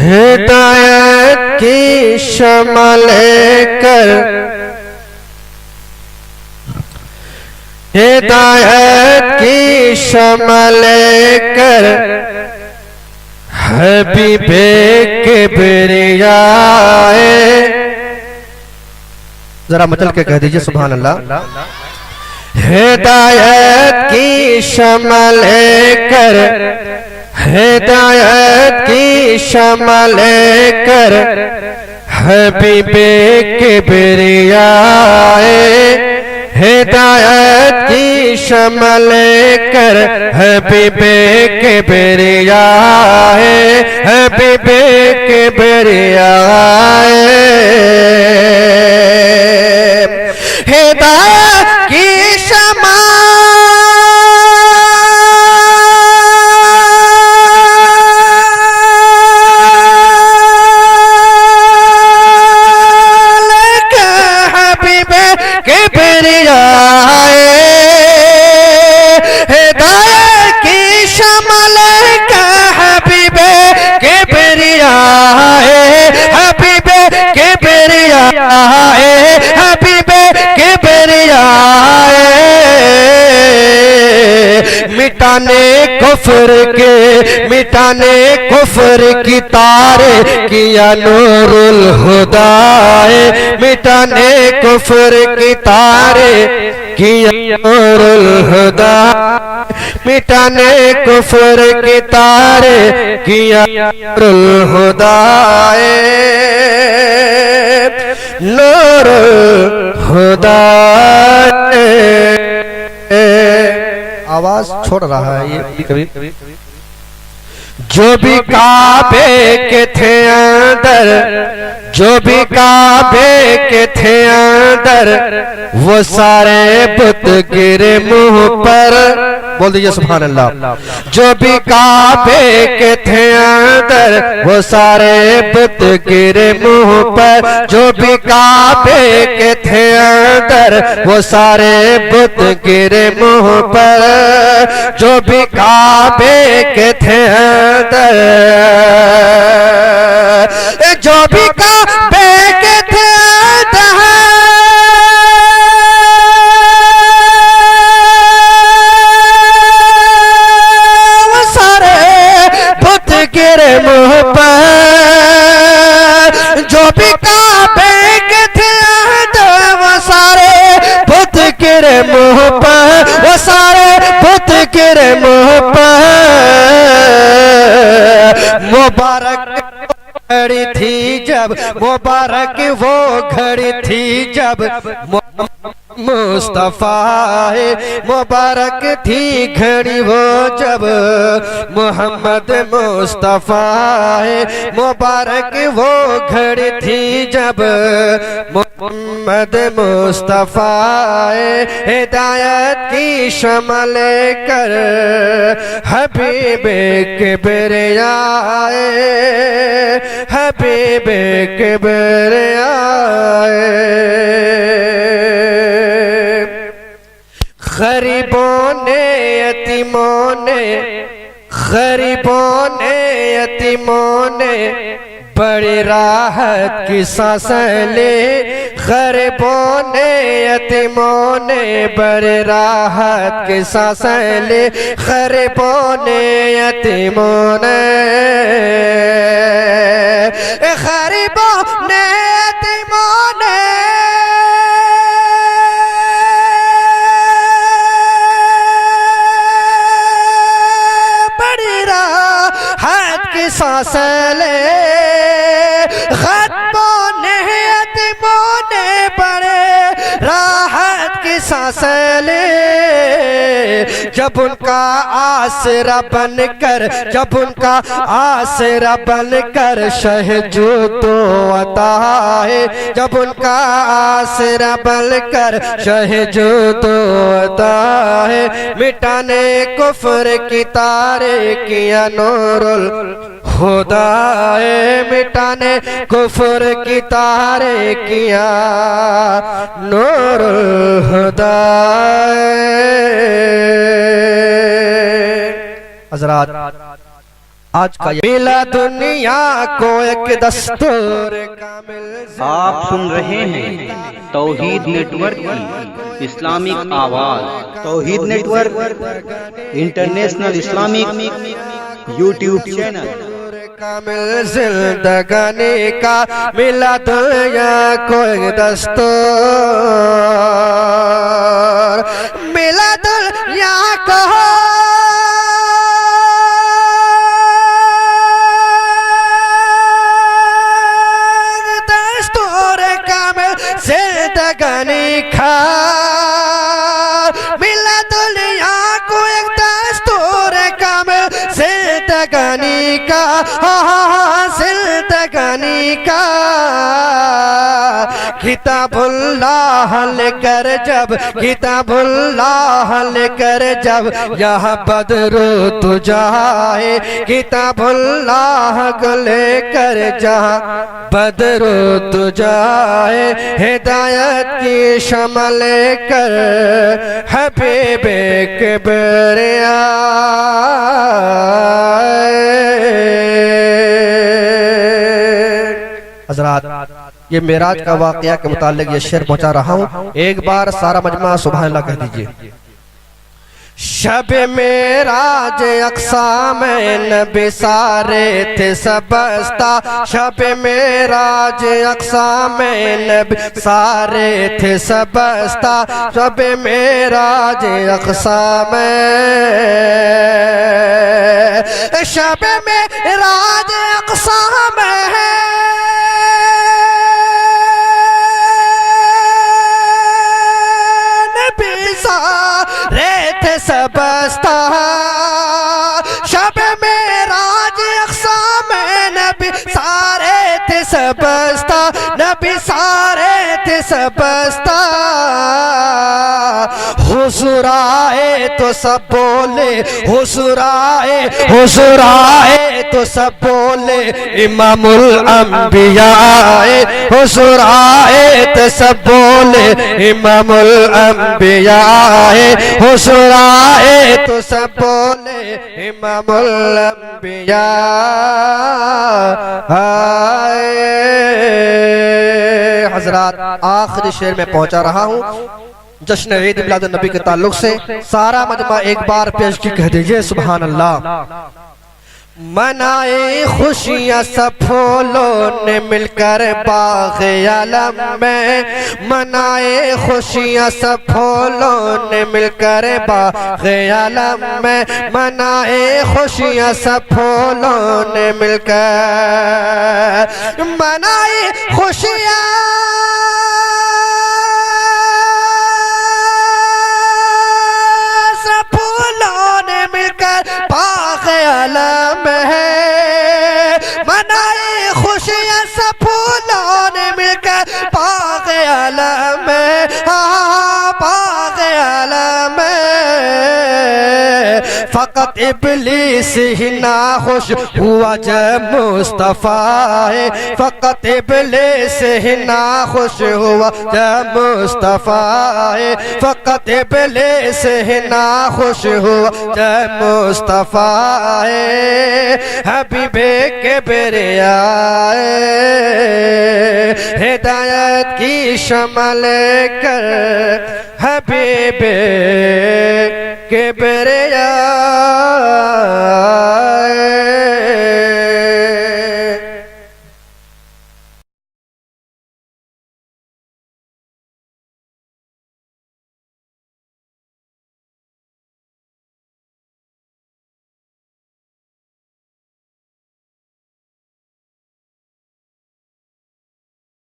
हिदायत की शम्मा लेकर, हिदायत की शम्मा लेकर हबीबे किबरिया आए। जरा मचल के कह दीजिए सुभान अल्लाह। हिदायत की शम्मा लेकर, हिदायत की शम्मा लेकर हबीबे किबरिया आए। हिदायत की शम्मा लेकर हबीबे किबरिया आए, हबीबे किबरिया आए। हिदायत की शम्मा मिटाने कुफ्र के, मिटाने कुफ्र की तारे किया नूरुल हुदाए। मिटाने कुफ्र की तारे किया नूरुल हुदा, मिटाने कुफ्र की तारे किया नूरुल हुदाए। नूरुल हुदाए। आवाज छोड़ रहा है ये कभी। जो भी काबे के थे अंदर, जो भी काबे के थे अंदर, वो सारे बुत गिरे मुंह पर। बोल दीजिए सुभान अल्लाह। जो भी काबे के थे अंदर, वो सारे बुत गिरे मुंह पर। जो भी काबे के थे अंदर, वो सारे बुत गिरे मुंह पर। जो भी काबे के थे अंदर, जो भी काबे के थे अंदर, वो सारे बुत गिरे मुंह पर। जो भी काबे के थे अंदर, वो सारे बुत गिरे मुंह पर, वो सारे बुत गिरे मुंह पर। मुबारक घड़ी थी जब, मुबारक वो घड़ी थी जब मुस्तफा है। मुबारक थी घड़ी वो जब मोहम्मद मुस्तफा है। मुबारक वो घड़ी थी जब मोहम्मद मुस्तफा है। हिदायत की शम्मा लेकर हबीबे किबरिया आए, हबीबे किबरिया आए। गरीबों ने यतीमों ने, गरीबों ने यतीमों ने बड़ी राहत की सांसें ले। गरीबों ने यतीमों ने बड़ी राहत की सांसें ले। गरीबों ने यतीमों ने, गरीबों ने यतीमों ने सांसें ले। गरीबों ने यतीमों ने बड़े राहत की सांसें ले। जब उनका आसरा बनकर, जब उनका आसरा बनकर शहजू तो अता है। जब उनका आसरा बनकर शहजू तो अता है। मिटाने कुफ्र की तारे किया नूरुल खुदाए। मिटाने कुफ्र की तारे किया नूरुल हुदाए। हज़रात आज का मिला दुनिया को एक दस्तूर कामिल। आप सुन रहे हैं तौहीद नेटवर्क की इस्लामिक आवाज। Tauheed network international Islamic YouTube channel. कामिल जिंदगानी का मिला दुनिया को एक दस्तूर, मिला दुनिया को जिंदगानी का मिला दुनिया को एक दस्तूर कामिल जिंदगानी का, जिंदगानी का। किताबुल्लाह लेकर जब, किताबुल्लाह लेकर जब यहाँ बदरू तू जाए, किताबुल्लाह को लेकर जहाँ बदरू तू जाए, हिदायत की शम्ल लेकर हबीबे किबरिया। हज़रात, ये मेराज का वाक़या के मुतालिक ये शेर पहुंचा रहा हूँ। एक बार सारा मजमा सुभान अल्लाह कह दीजिए। शब मेराज अक्सा में नबी सारे थे सबस्ता, शब मेराज अक्सा में नबी सारे थे सबस्ता, शब मेराज अक्सा में, शब मेराज अक्सा में सबस्ता, शब मेराज अक्सा में नबी सारे थे सबस्ता, नबी सारे थे सबस्ता। हुजूर आए तो सब बोले, हुजूर आए, हुजूर आए तो सब बोले इमामुल अंबिया आए, हुजूर आए तो सब बोले इमामुल अंबिया आए, हुजूर आए तो सब बोले इमामुल अंबिया आए। हजरात, आखिरी शेर में पहुंचा रहा हूँ जश्न ईद मिलाद नबी के ताल्लुक से। सारा मजमा एक बार पेश की कह दीजिए सुभान अल्लाह। मनाए खुशियाँ सब फूलों ने मिलकर बाग़ आलम में, मनाए खुशियाँ सब फूलों ने मिलकर बाग़ आलम में, मनाए खुशियाँ सब फूलों ने मिलकर, मनाए खुशियाँ सब फूलों ने मिलकर बाग़ आलम है, मनाए खुशियाँ सब फूलों ने मिलकर बाग़ आलम में, बाग़ आलम में। फ़कत इब्लीस ही ना खुश हुआ जब मुस्तफ़ा है, फ़कत इब्लीस ही ना खुश हुआ जब मुस्तफ़ा है, फ़कत इब्लीस ही ना खुश हुआ जब मुस्तफ़ा है। हबीबे किबरिया हिदायत की शम्ल लेकर, हबीबे किबरिया